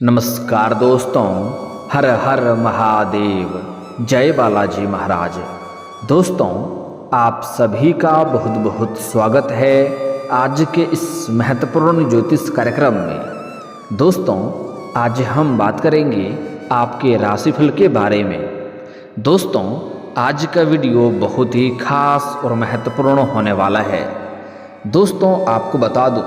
नमस्कार दोस्तों, हर हर महादेव, जय बालाजी महाराज। दोस्तों, आप सभी का बहुत बहुत स्वागत है आज के इस महत्वपूर्ण ज्योतिष कार्यक्रम में। दोस्तों, आज हम बात करेंगे आपके राशिफल के बारे में। दोस्तों, आज का वीडियो बहुत ही खास और महत्वपूर्ण होने वाला है। दोस्तों, आपको बता दूं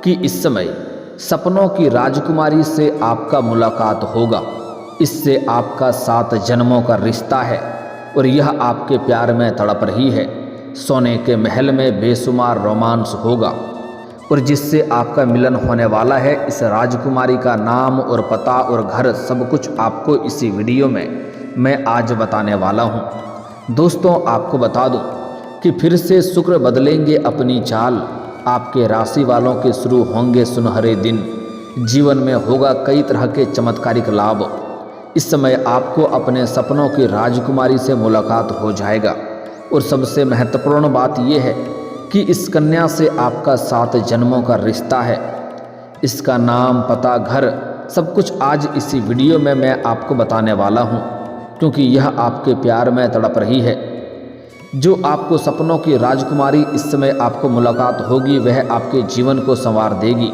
कि इस समय सपनों की राजकुमारी से आपका मुलाकात होगा। इससे आपका 7 जन्मों का रिश्ता है और यह आपके प्यार में तड़प रही है। सोने के महल में बेशुमार रोमांस होगा और जिससे आपका मिलन होने वाला है। इस राजकुमारी का नाम और पता और घर सब कुछ आपको इसी वीडियो में मैं आज बताने वाला हूँ। दोस्तों, आपको बता दूँ कि फिर से शुक्र बदलेंगे अपनी चाल। आपके राशि वालों के शुरू होंगे सुनहरे दिन। जीवन में होगा कई तरह के चमत्कारिक लाभ। इस समय आपको अपने सपनों की राजकुमारी से मुलाकात हो जाएगा और सबसे महत्वपूर्ण बात यह है कि इस कन्या से आपका 7 जन्मों का रिश्ता है। इसका नाम, पता, घर सब कुछ आज इसी वीडियो में मैं आपको बताने वाला हूँ, क्योंकि यह आपके प्यार में तड़प रही है। जो आपको सपनों की राजकुमारी इस समय आपको मुलाकात होगी, वह आपके जीवन को संवार देगी,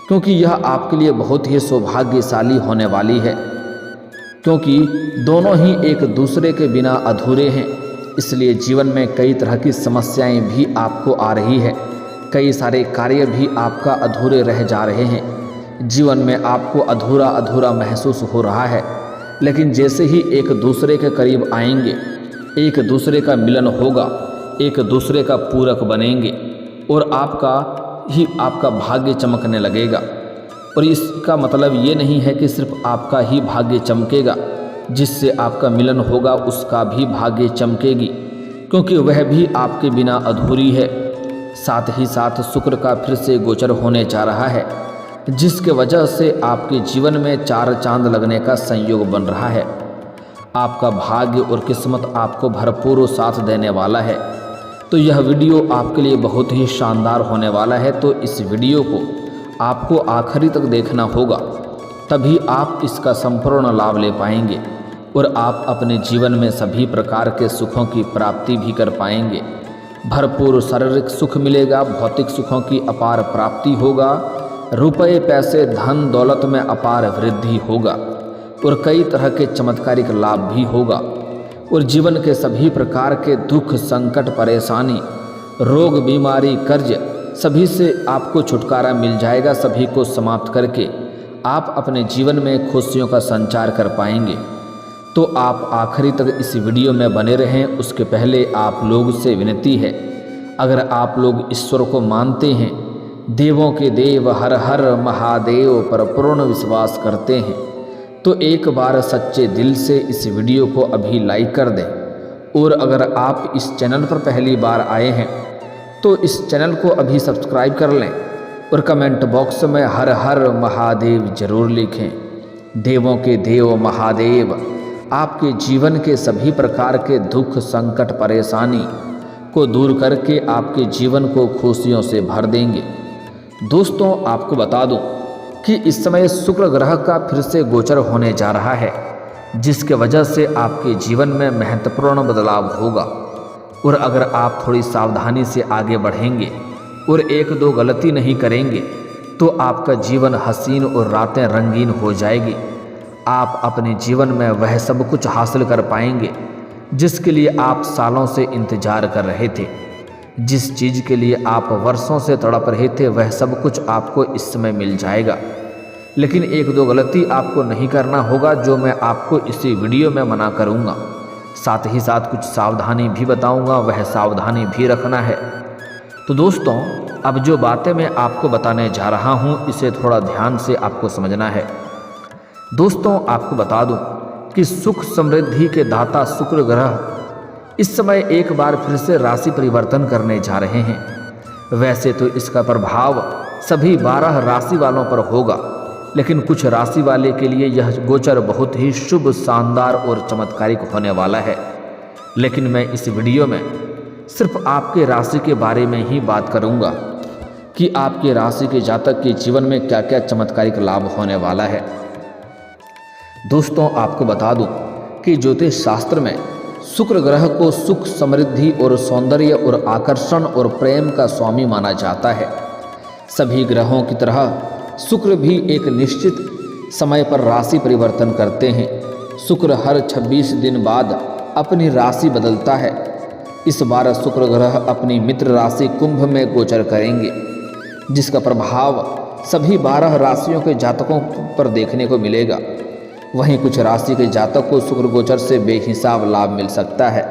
क्योंकि यह आपके लिए बहुत ही सौभाग्यशाली होने वाली है। क्योंकि दोनों ही एक दूसरे के बिना अधूरे हैं, इसलिए जीवन में कई तरह की समस्याएं भी आपको आ रही है। कई सारे कार्य भी आपका अधूरे रह जा रहे हैं। जीवन में आपको अधूरा अधूरा महसूस हो रहा है। लेकिन जैसे ही एक दूसरे के करीब आएंगे, एक दूसरे का मिलन होगा, एक दूसरे का पूरक बनेंगे और आपका भाग्य चमकने लगेगा। और इसका मतलब ये नहीं है कि सिर्फ आपका ही भाग्य चमकेगा, जिससे आपका मिलन होगा उसका भी भाग्य चमकेगी, क्योंकि वह भी आपके बिना अधूरी है। साथ ही साथ शुक्र का फिर से गोचर होने जा रहा है, जिसके वजह से आपके जीवन में 4 चांद लगने का संयोग बन रहा है। आपका भाग्य और किस्मत आपको भरपूर साथ देने वाला है। तो यह वीडियो आपके लिए बहुत ही शानदार होने वाला है। तो इस वीडियो को आपको आखिरी तक देखना होगा, तभी आप इसका संपूर्ण लाभ ले पाएंगे और आप अपने जीवन में सभी प्रकार के सुखों की प्राप्ति भी कर पाएंगे। भरपूर शारीरिक सुख मिलेगा, भौतिक सुखों की अपार प्राप्ति होगा, रुपए पैसे धन दौलत में अपार वृद्धि होगा और कई तरह के चमत्कारिक लाभ भी होगा। और जीवन के सभी प्रकार के दुख, संकट, परेशानी, रोग, बीमारी, कर्ज सभी से आपको छुटकारा मिल जाएगा। सभी को समाप्त करके आप अपने जीवन में खुशियों का संचार कर पाएंगे। तो आप आखिरी तक इस वीडियो में बने रहें। उसके पहले आप लोग से विनती है, अगर आप लोग ईश्वर को मानते हैं, देवों के देव हर हर महादेव पर पूर्ण विश्वास करते हैं, तो एक बार सच्चे दिल से इस वीडियो को अभी लाइक कर दें। और अगर आप इस चैनल पर पहली बार आए हैं तो इस चैनल को अभी सब्सक्राइब कर लें और कमेंट बॉक्स में हर हर महादेव जरूर लिखें। देवों के देव महादेव आपके जीवन के सभी प्रकार के दुख, संकट, परेशानी को दूर करके आपके जीवन को खुशियों से भर देंगे। दोस्तों, आपको बता दूं कि इस समय शुक्र ग्रह का फिर से गोचर होने जा रहा है, जिसके वजह से आपके जीवन में महत्वपूर्ण बदलाव होगा। और अगर आप थोड़ी सावधानी से आगे बढ़ेंगे और 1-2 गलती नहीं करेंगे, तो आपका जीवन हसीन और रातें रंगीन हो जाएगी। आप अपने जीवन में वह सब कुछ हासिल कर पाएंगे जिसके लिए आप सालों से इंतजार कर रहे थे। जिस चीज़ के लिए आप वर्षों से तड़प रहे थे, वह सब कुछ आपको इस समय मिल जाएगा। लेकिन 1-2 गलती आपको नहीं करना होगा, जो मैं आपको इसी वीडियो में मना करूंगा। साथ ही साथ कुछ सावधानी भी बताऊंगा, वह सावधानी भी रखना है। तो दोस्तों, अब जो बातें मैं आपको बताने जा रहा हूं, इसे थोड़ा ध्यान से आपको समझना है। दोस्तों, आपको बता दूं कि सुख समृद्धि के दाता शुक्र ग्रह इस समय एक बार फिर से राशि परिवर्तन करने जा रहे हैं। वैसे तो इसका प्रभाव सभी 12 राशि वालों पर होगा, लेकिन कुछ राशि वाले के लिए यह गोचर बहुत ही शुभ, शानदार और चमत्कारिक होने वाला है। लेकिन मैं इस वीडियो में सिर्फ आपके राशि के बारे में ही बात करूंगा। कि आपके राशि के जातक के जीवन में क्या क्या चमत्कारिक लाभ होने वाला है। दोस्तों, आपको बता दूं कि ज्योतिष शास्त्र में शुक्र ग्रह को सुख, समृद्धि और सौंदर्य और आकर्षण और प्रेम का स्वामी माना जाता है। सभी ग्रहों की तरह शुक्र भी एक निश्चित समय पर राशि परिवर्तन करते हैं। शुक्र हर 26 दिन बाद अपनी राशि बदलता है। इस बार शुक्र ग्रह अपनी मित्र राशि कुंभ में गोचर करेंगे, जिसका प्रभाव सभी 12 राशियों के जातकों पर देखने को मिलेगा। वहीं कुछ राशि के जातक को शुक्र गोचर से बेहिसाब लाभ मिल सकता है।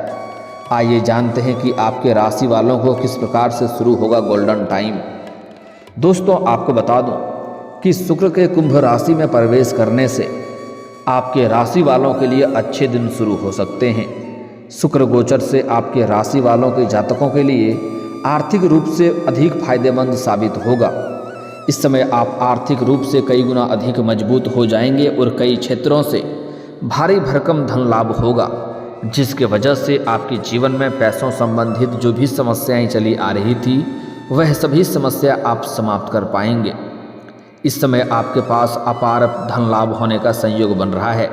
आइए जानते हैं कि आपके राशि वालों को किस प्रकार से शुरू होगा गोल्डन टाइम। दोस्तों, आपको बता दूं कि शुक्र के कुंभ राशि में प्रवेश करने से आपके राशि वालों के लिए अच्छे दिन शुरू हो सकते हैं। शुक्र गोचर से आपके राशि वालों के जातकों के लिए आर्थिक रूप से अधिक फायदेमंद साबित होगा। इस समय आप आर्थिक रूप से कई गुना अधिक मजबूत हो जाएंगे और कई क्षेत्रों से भारी भरकम धन लाभ होगा, जिसके वजह से आपके जीवन में पैसों संबंधित जो भी समस्याएं चली आ रही थी वह सभी समस्या आप समाप्त कर पाएंगे। इस समय आपके पास अपार धन लाभ होने का संयोग बन रहा है।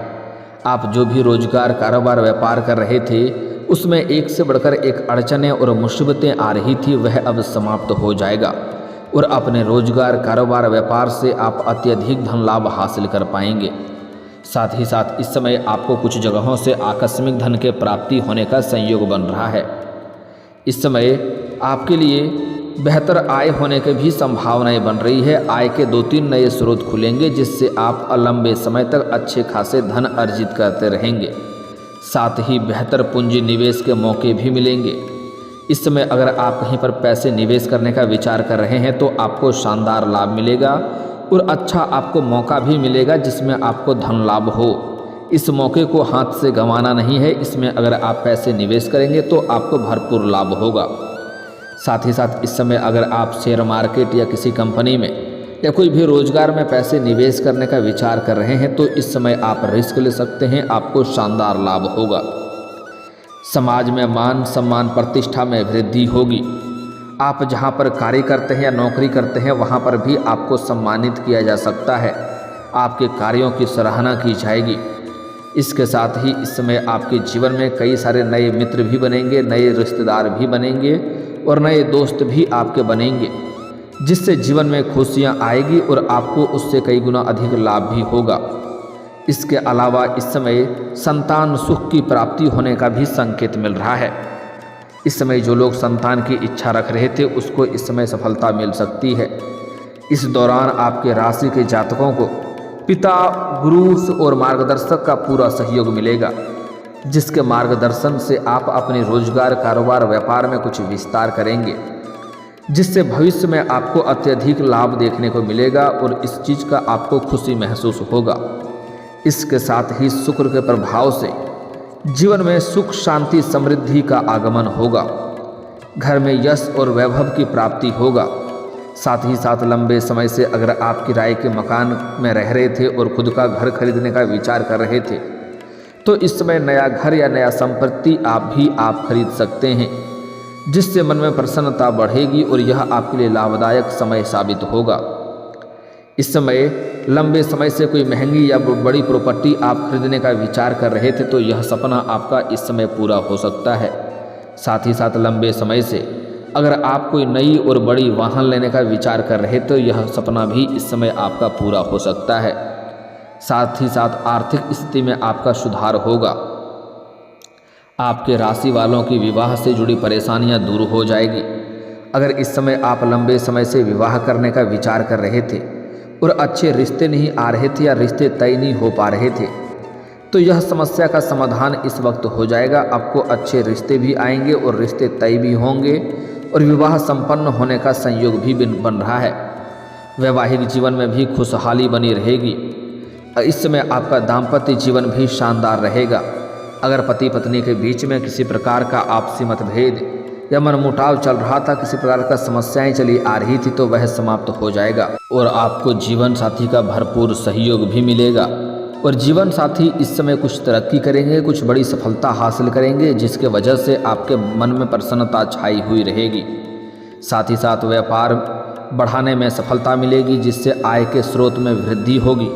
आप जो भी रोजगार, कारोबार, व्यापार कर रहे थे उसमें एक से बढ़कर एक अड़चनें और मुसीबतें आ रही थी, वह अब समाप्त हो जाएगा और अपने रोजगार, कारोबार, व्यापार से आप अत्यधिक धन लाभ हासिल कर पाएंगे। साथ ही साथ इस समय आपको कुछ जगहों से आकस्मिक धन के प्राप्ति होने का संयोग बन रहा है। इस समय आपके लिए बेहतर आय होने की भी संभावनाएं बन रही है। आय के 2-3 नए स्रोत खुलेंगे, जिससे आप लंबे समय तक अच्छे खासे धन अर्जित करते रहेंगे। साथ ही बेहतर पूंजी निवेश के मौके भी मिलेंगे। इस समय अगर आप कहीं पर पैसे निवेश करने का विचार कर रहे हैं तो आपको शानदार लाभ मिलेगा और अच्छा आपको मौका भी मिलेगा जिसमें आपको धन लाभ हो। इस मौके को हाथ से गंवाना नहीं है। इसमें अगर आप पैसे निवेश करेंगे तो आपको भरपूर लाभ होगा। साथ ही साथ इस समय अगर आप शेयर मार्केट या किसी कंपनी में या कोई भी रोजगार में पैसे निवेश करने का विचार कर रहे हैं तो इस समय आप रिस्क ले सकते हैं, आपको शानदार लाभ होगा। समाज में मान सम्मान, प्रतिष्ठा में वृद्धि होगी। आप जहां पर कार्य करते हैं या नौकरी करते हैं वहां पर भी आपको सम्मानित किया जा सकता है। आपके कार्यों की सराहना की जाएगी। इसके साथ ही इस समय आपके जीवन में कई सारे नए मित्र भी बनेंगे, नए रिश्तेदार भी बनेंगे और नए दोस्त भी आपके बनेंगे, जिससे जीवन में खुशियां आएगी और आपको उससे कई गुना अधिक लाभ भी होगा। इसके अलावा इस समय संतान सुख की प्राप्ति होने का भी संकेत मिल रहा है। इस समय जो लोग संतान की इच्छा रख रहे थे उसको इस समय सफलता मिल सकती है। इस दौरान आपके राशि के जातकों को पिता, गुरु और मार्गदर्शक का पूरा सहयोग मिलेगा, जिसके मार्गदर्शन से आप अपने रोजगार, कारोबार, व्यापार में कुछ विस्तार करेंगे, जिससे भविष्य में आपको अत्यधिक लाभ देखने को मिलेगा और इस चीज़ का आपको खुशी महसूस होगा। इसके साथ ही शुक्र के प्रभाव से जीवन में सुख, शांति, समृद्धि का आगमन होगा। घर में यश और वैभव की प्राप्ति होगा। साथ ही साथ लंबे समय से अगर आप किराए के मकान में रह रहे थे और खुद का घर खरीदने का विचार कर रहे थे तो इस समय नया घर या नया संपत्ति आप खरीद सकते हैं, जिससे मन में प्रसन्नता बढ़ेगी और यह आपके लिए लाभदायक समय साबित होगा। इस समय लंबे समय से कोई महंगी या बड़ी प्रॉपर्टी आप खरीदने का विचार कर रहे थे तो यह सपना आपका इस समय पूरा हो सकता है। साथ ही साथ लंबे समय से अगर आप कोई नई और बड़ी वाहन लेने का विचार कर रहे तो यह सपना भी इस समय आपका पूरा हो सकता है। साथ ही साथ आर्थिक स्थिति में आपका सुधार होगा। आपके राशि वालों की विवाह से जुड़ी परेशानियां दूर हो जाएगी। अगर इस समय आप लंबे समय से विवाह करने का विचार कर रहे थे और अच्छे रिश्ते नहीं आ रहे थे या रिश्ते तय नहीं हो पा रहे थे तो यह समस्या का समाधान इस वक्त हो जाएगा। आपको अच्छे रिश्ते भी आएंगे और रिश्ते तय भी होंगे और विवाह संपन्न होने का संयोग भी बन रहा है। वैवाहिक जीवन में भी खुशहाली बनी रहेगी। इस समय आपका दाम्पत्य जीवन भी शानदार रहेगा। अगर पति पत्नी के बीच में किसी प्रकार का आपसी मतभेद या मनमुटाव चल रहा था, किसी प्रकार का समस्याएं चली आ रही थी तो वह समाप्त हो जाएगा और आपको जीवन साथी का भरपूर सहयोग भी मिलेगा और जीवन साथी इस समय कुछ तरक्की करेंगे, कुछ बड़ी सफलता हासिल करेंगे, जिसके वजह से आपके मन में प्रसन्नता छाई हुई रहेगी। साथ ही साथ व्यापार बढ़ाने में सफलता मिलेगी, जिससे आय के स्रोत में वृद्धि होगी,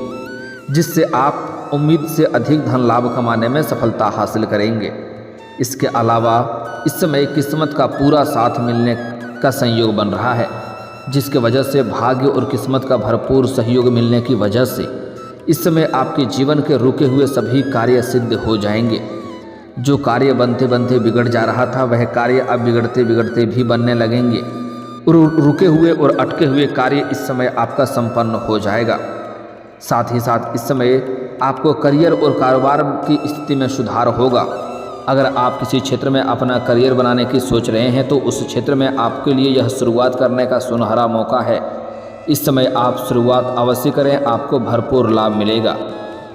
जिससे आप उम्मीद से अधिक धन लाभ कमाने में सफलता हासिल करेंगे। इसके अलावा इस समय किस्मत का पूरा साथ मिलने का संयोग बन रहा है, जिसके वजह से भाग्य और किस्मत का भरपूर सहयोग मिलने की वजह से इस समय आपके जीवन के रुके हुए सभी कार्य सिद्ध हो जाएंगे। जो कार्य बनते बनते बिगड़ जा रहा था, वह कार्य अब बिगड़ते बिगड़ते भी बनने लगेंगे और रुके हुए और अटके हुए कार्य इस समय आपका संपन्न हो जाएगा। साथ ही साथ इस समय आपको करियर और कारोबार की स्थिति में सुधार होगा। अगर आप किसी क्षेत्र में अपना करियर बनाने की सोच रहे हैं तो उस क्षेत्र में आपके लिए यह शुरुआत करने का सुनहरा मौका है। इस समय आप शुरुआत अवश्य करें, आपको भरपूर लाभ मिलेगा।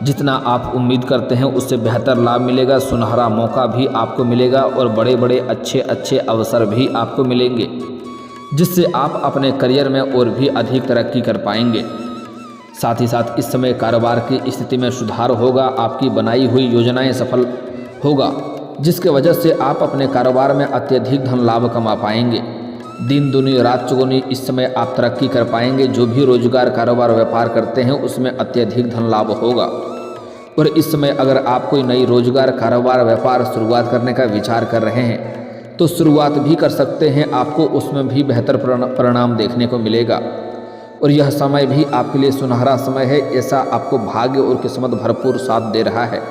जितना आप उम्मीद करते हैं उससे बेहतर लाभ मिलेगा, सुनहरा मौका भी आपको मिलेगा और बड़े बड़े अच्छे अवसर भी आपको मिलेंगे, जिससे आप अपने करियर में और भी अधिक तरक्की कर पाएंगे। साथ ही साथ इस समय कारोबार की स्थिति में सुधार होगा, आपकी बनाई हुई योजनाएं सफल होगा, जिसके वजह से आप अपने कारोबार में अत्यधिक धन लाभ कमा पाएंगे। दिन दुनी रात चौगुनी इस समय आप तरक्की कर पाएंगे। जो भी रोजगार कारोबार व्यापार करते हैं उसमें अत्यधिक धन लाभ होगा। और इस समय अगर आप कोई नई रोजगार कारोबार व्यापार शुरुआत करने का विचार कर रहे हैं तो शुरुआत भी कर सकते हैं, आपको उसमें भी बेहतर परिणाम देखने को मिलेगा। और यह समय भी आपके लिए सुनहरा समय है, ऐसा आपको भाग्य और किस्मत भरपूर साथ दे रहा है,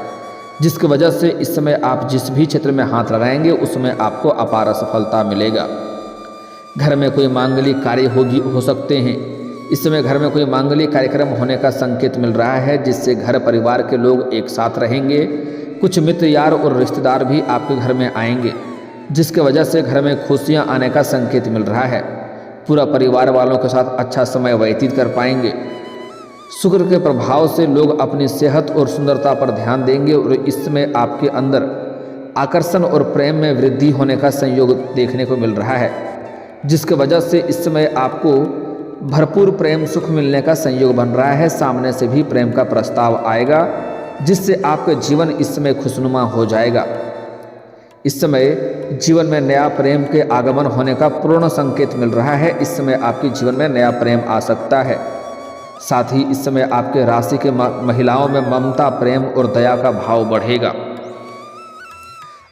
जिसकी वजह से इस समय आप जिस भी क्षेत्र में हाथ लगाएंगे उसमें आपको अपार सफलता मिलेगा। घर में कोई मांगलिक कार्य हो सकते हैं। इस समय घर में कोई मांगलिक कार्यक्रम होने का संकेत मिल रहा है, जिससे घर परिवार के लोग एक साथ रहेंगे। कुछ मित्र यार और रिश्तेदार भी आपके घर में आएंगे, जिसके वजह से घर में खुशियां आने का संकेत मिल रहा है। पूरा परिवार वालों के साथ अच्छा समय व्यतीत कर पाएंगे। शुक्र के प्रभाव से लोग अपनी सेहत और सुंदरता पर ध्यान देंगे और इस समय आपके अंदर आकर्षण और प्रेम में वृद्धि होने का संयोग देखने को मिल रहा है, जिसके वजह से इस समय आपको भरपूर प्रेम सुख मिलने का संयोग बन रहा है। सामने से भी प्रेम का प्रस्ताव आएगा, जिससे आपका जीवन इस समय खुशनुमा हो जाएगा। इस समय जीवन में नया प्रेम के आगमन होने का पूर्ण संकेत मिल रहा है। इस समय आपके जीवन में नया प्रेम आ सकता है। साथ ही इस समय आपके राशि के महिलाओं में ममता, प्रेम और दया का भाव बढ़ेगा।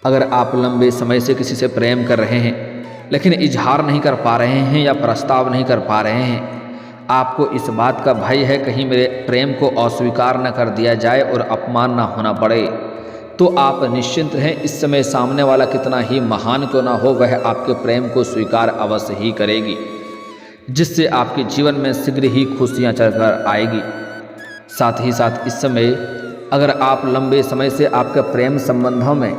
अगर आप लंबे समय से किसी से प्रेम कर रहे हैं लेकिन इजहार नहीं कर पा रहे हैं या प्रस्ताव नहीं कर पा रहे हैं, आपको इस बात का भय है कहीं मेरे प्रेम को अस्वीकार न कर दिया जाए और अपमान न होना पड़े, तो आप निश्चिंत रहें। इस समय सामने वाला कितना ही महान क्यों ना हो, वह आपके प्रेम को स्वीकार अवश्य ही करेगी, जिससे आपके जीवन में शीघ्र ही खुशियां चलकर आएगी। साथ ही साथ इस समय अगर आप लंबे समय से आपके प्रेम संबंधों में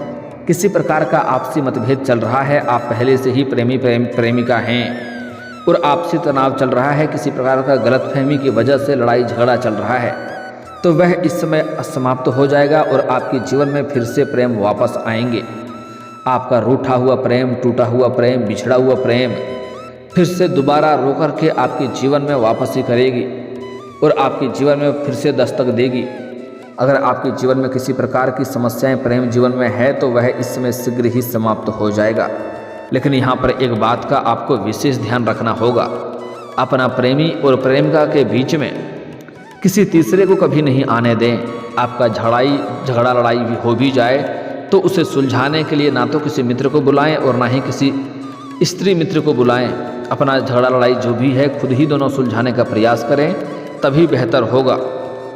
किसी प्रकार का आपसी मतभेद चल रहा है, आप पहले से ही प्रेमिका हैं और आपसी तनाव चल रहा है, किसी प्रकार का गलतफहमी की वजह से लड़ाई झगड़ा चल रहा है, तो वह इस समय समाप्त हो जाएगा और आपके जीवन में फिर से प्रेम वापस आएंगे। आपका रूठा हुआ प्रेम, टूटा हुआ प्रेम, बिछड़ा हुआ प्रेम फिर से दोबारा रो कर के आपके जीवन में वापसी करेगी और आपके जीवन में फिर से दस्तक देगी। अगर आपके जीवन में किसी प्रकार की समस्याएं प्रेम जीवन में है तो वह इस समय शीघ्र ही समाप्त हो जाएगा। लेकिन यहाँ पर एक बात का आपको विशेष ध्यान रखना होगा, अपना प्रेमी और प्रेमिका के बीच में किसी तीसरे को कभी नहीं आने दें। आपका झगड़ा लड़ाई भी हो भी जाए तो उसे सुलझाने के लिए ना तो किसी मित्र को बुलाएं और ना ही किसी स्त्री मित्र को बुलाएं। अपना झगड़ा लड़ाई जो भी है खुद ही दोनों सुलझाने का प्रयास करें, तभी बेहतर होगा।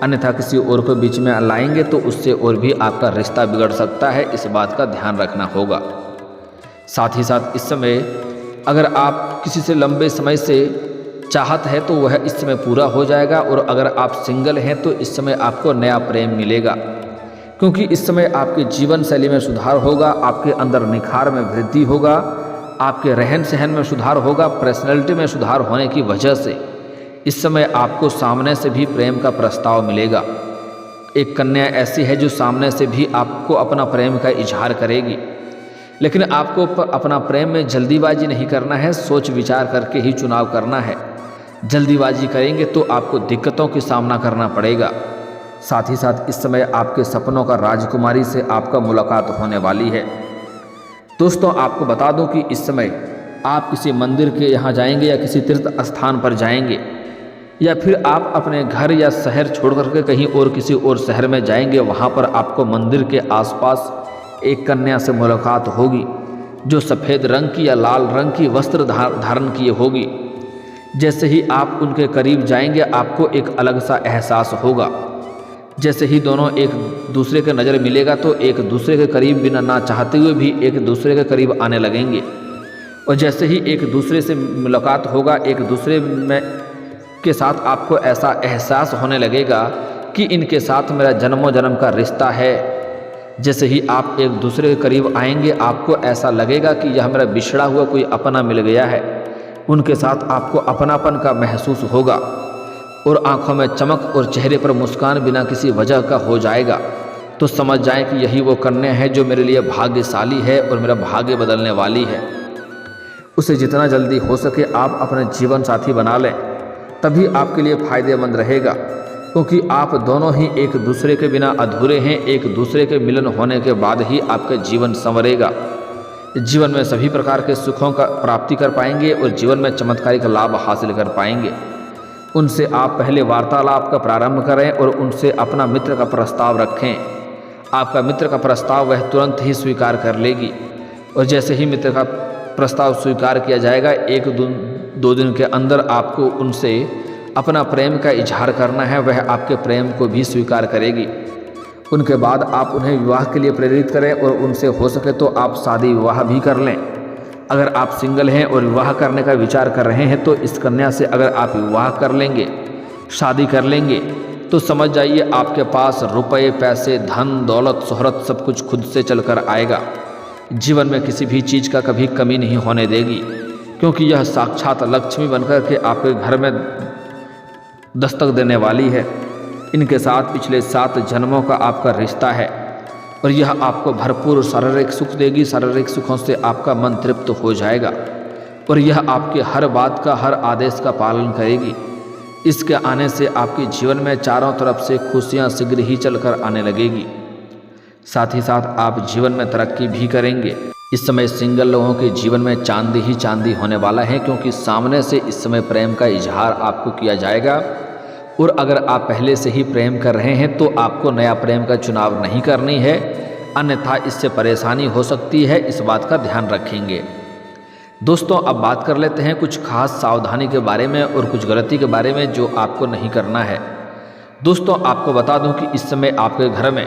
अन्यथा किसी और को बीच में लाएंगे तो उससे और भी आपका रिश्ता बिगड़ सकता है, इस बात का ध्यान रखना होगा। साथ ही साथ इस समय अगर आप किसी से लंबे समय से चाहत है तो वह इस समय पूरा हो जाएगा और अगर आप सिंगल हैं तो इस समय आपको नया प्रेम मिलेगा, क्योंकि इस समय आपके जीवन शैली में सुधार होगा, आपके अंदर निखार में वृद्धि होगा, आपके रहन सहन में सुधार होगा, पर्सनैलिटी में सुधार होने की वजह से इस समय आपको सामने से भी प्रेम का प्रस्ताव मिलेगा। एक कन्या ऐसी है जो सामने से भी आपको अपना प्रेम का इजहार करेगी, लेकिन आपको अपना प्रेम में जल्दीबाजी नहीं करना है, सोच विचार करके ही चुनाव करना है। जल्दीबाजी करेंगे तो आपको दिक्कतों की सामना करना पड़ेगा। साथ ही साथ इस समय आपके सपनों का राजकुमारी से आपका मुलाकात होने वाली है। दोस्तों आपको बता दूं कि इस समय आप किसी मंदिर के यहाँ जाएंगे या किसी तीर्थ स्थान पर जाएंगे, या फिर आप अपने घर या शहर छोड़ करके कहीं और किसी और शहर में जाएंगे, वहाँ पर आपको मंदिर के आसपास एक कन्या से मुलाकात होगी जो सफ़ेद रंग की या लाल रंग की वस्त्र धारण किए होगी। जैसे ही आप उनके करीब जाएंगे आपको एक अलग सा एहसास होगा। जैसे ही दोनों एक दूसरे के नज़र मिलेगा तो एक दूसरे के करीब बिना ना चाहते हुए भी एक दूसरे के करीब आने लगेंगे, और जैसे ही एक दूसरे से मुलाकात होगा एक दूसरे में के साथ आपको ऐसा एहसास होने लगेगा कि इनके साथ मेरा जन्मों जन्म का रिश्ता है। जैसे ही आप एक दूसरे के करीब आएंगे आपको ऐसा लगेगा कि यह मेरा बिछड़ा हुआ कोई अपना मिल गया है। उनके साथ आपको अपनापन का महसूस होगा और आंखों में चमक और चेहरे पर मुस्कान बिना किसी वजह का हो जाएगा। तो समझ जाएं कि यही वो कन्या है जो मेरे लिए भाग्यशाली है और मेरा भाग्य बदलने वाली है। उसे जितना जल्दी हो सके आप अपने जीवन साथी बना लें, तभी आपके लिए फ़ायदेमंद रहेगा, क्योंकि आप दोनों ही एक दूसरे के बिना अधूरे हैं। एक दूसरे के मिलन होने के बाद ही आपका जीवन संवरेगा। जीवन में सभी प्रकार के सुखों का प्राप्ति कर पाएंगे और जीवन में चमत्कारिक लाभ हासिल कर पाएंगे। उनसे आप पहले वार्तालाप का प्रारंभ करें और उनसे अपना मित्र का प्रस्ताव रखें। आपका मित्र का प्रस्ताव वह तुरंत ही स्वीकार कर लेगी, और जैसे ही मित्र का प्रस्ताव स्वीकार किया जाएगा 1-2 दिन के अंदर आपको उनसे अपना प्रेम का इजहार करना है। वह आपके प्रेम को भी स्वीकार करेगी। उनके बाद आप उन्हें विवाह के लिए प्रेरित करें और उनसे हो सके तो आप शादी विवाह भी कर लें। अगर आप सिंगल हैं और विवाह करने का विचार कर रहे हैं तो इस कन्या से अगर आप विवाह कर लेंगे, शादी कर लेंगे, तो समझ जाइए आपके पास रुपए, पैसे, धन, दौलत, शोहरत सब कुछ खुद से चल कर आएगा। जीवन में किसी भी चीज़ का कभी कमी नहीं होने देगी, क्योंकि यह साक्षात लक्ष्मी बनकर के आपके घर में दस्तक देने वाली है। इनके साथ पिछले 7 जन्मों का आपका रिश्ता है और यह आपको भरपूर शारीरिक सुख देगी। शारीरिक सुखों से आपका मन तृप्त हो जाएगा और यह आपके हर बात का, हर आदेश का पालन करेगी। इसके आने से आपके जीवन में चारों तरफ से खुशियां शीघ्र ही चलकर आने लगेगी। साथ ही साथ आप जीवन में तरक्की भी करेंगे। इस समय सिंगल लोगों के जीवन में चांदी ही चांदी होने वाला है, क्योंकि सामने से इस समय प्रेम का इजहार आपको किया जाएगा। और अगर आप पहले से ही प्रेम कर रहे हैं तो आपको नया प्रेम का चुनाव नहीं करनी है, अन्यथा इससे परेशानी हो सकती है। इस बात का ध्यान रखेंगे। दोस्तों, अब बात कर लेते हैं कुछ खास सावधानी के बारे में और कुछ गलती के बारे में जो आपको नहीं करना है। दोस्तों, आपको बता दूं कि इस समय आपके घर में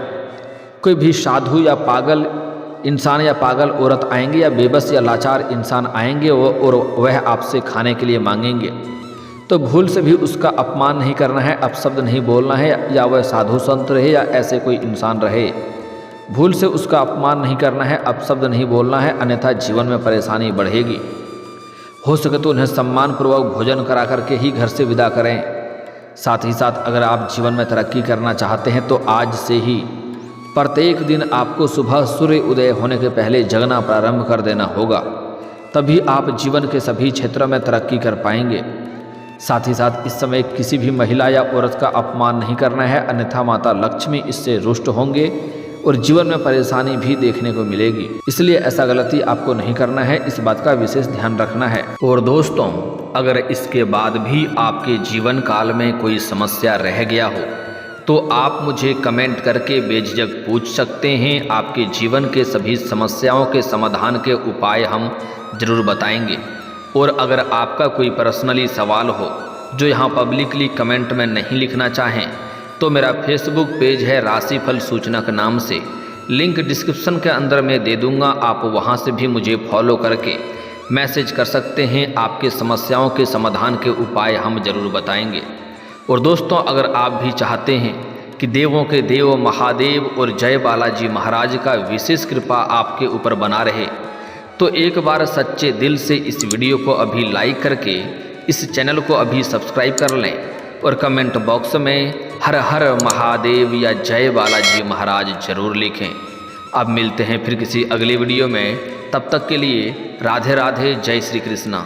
कोई भी साधु या पागल इंसान या पागल औरत आएंगे या बेबस या लाचार इंसान आएंगे और वह आपसे खाने के लिए मांगेंगे, तो भूल से भी उसका अपमान नहीं करना है, अपशब्द नहीं बोलना है। या वह साधु संत रहे या ऐसे कोई इंसान रहे, भूल से उसका अपमान नहीं करना है, अपशब्द नहीं बोलना है, अन्यथा जीवन में परेशानी बढ़ेगी। हो सके तो उन्हें सम्मानपूर्वक भोजन करा करके ही घर से विदा करें। साथ ही साथ अगर आप जीवन में तरक्की करना चाहते हैं तो आज से ही प्रत्येक दिन आपको सुबह सूर्य उदय होने के पहले जगना प्रारंभ कर देना होगा, तभी आप जीवन के सभी क्षेत्रों में तरक्की कर पाएंगे। साथ ही साथ इस समय किसी भी महिला या औरत का अपमान नहीं करना है, अन्यथा माता लक्ष्मी इससे रुष्ट होंगे और जीवन में परेशानी भी देखने को मिलेगी। इसलिए ऐसा गलती आपको नहीं करना है, इस बात का विशेष ध्यान रखना है। और दोस्तों, अगर इसके बाद भी आपके जीवन काल में कोई समस्या रह गया हो तो आप मुझे कमेंट करके बेझिझक पूछ सकते हैं। आपके जीवन के सभी समस्याओं के समाधान के उपाय हम जरूर बताएंगे। और अगर आपका कोई पर्सनली सवाल हो जो यहाँ पब्लिकली कमेंट में नहीं लिखना चाहें तो मेरा फेसबुक पेज है राशिफल सूचना के नाम से, लिंक डिस्क्रिप्शन के अंदर मैं दे दूँगा। आप वहाँ से भी मुझे फॉलो करके मैसेज कर सकते हैं। आपके समस्याओं के समाधान के उपाय हम जरूर बताएंगे। और दोस्तों, अगर आप भी चाहते हैं कि देवों के देव महादेव और जय बालाजी महाराज का विशेष कृपा आपके ऊपर बना रहे, तो एक बार सच्चे दिल से इस वीडियो को अभी लाइक करके इस चैनल को अभी सब्सक्राइब कर लें और कमेंट बॉक्स में हर हर महादेव या जय बालाजी महाराज जरूर लिखें। अब मिलते हैं फिर किसी अगली वीडियो में, तब तक के लिए राधे राधे, जय श्री कृष्णा।